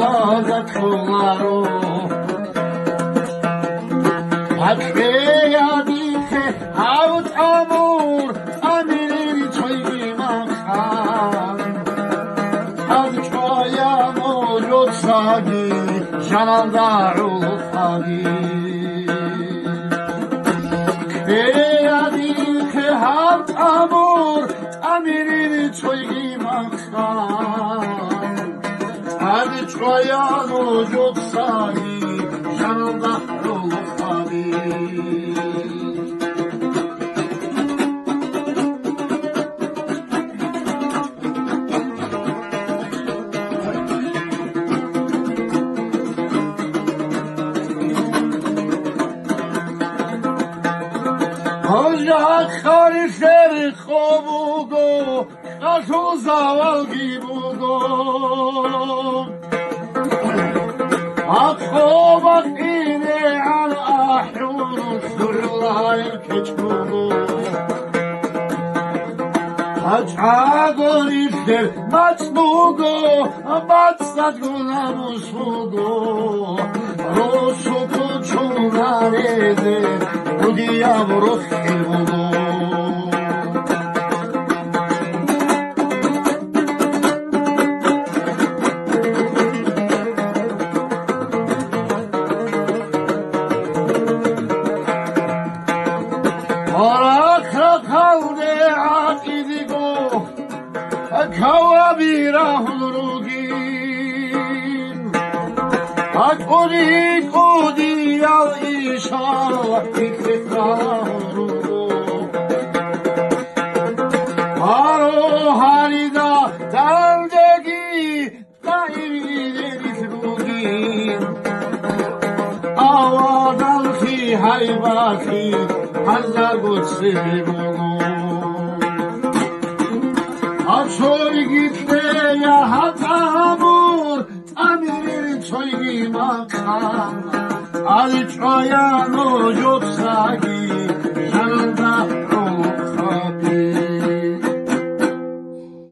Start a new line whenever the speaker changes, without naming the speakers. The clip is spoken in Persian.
آزاد کولارو حقه یادی که هاوت امور امیری توی مخان از چایم و لطفاگی جنان دارو فاگی یادی که هاوت امور امیری توی مخان از چایم و لطفاگی جنان دارو فاگی خاری شر خوبو خشو زوالگی بودو خوب اینه عن احیون سرلای کچبودو اچاگوری شر مچبودو مچسد گناموس بودو روشو کچوناره ده بودیم رو خیل بودو Kavabirahurugin Akuri kudi al inşallah ikrahuru Haro halida daldegi dairigin Avadan fi hayvati hazza gutsebu Açor gitti ya hatamur Amir çoygi makan Ali çoyan o yoksagi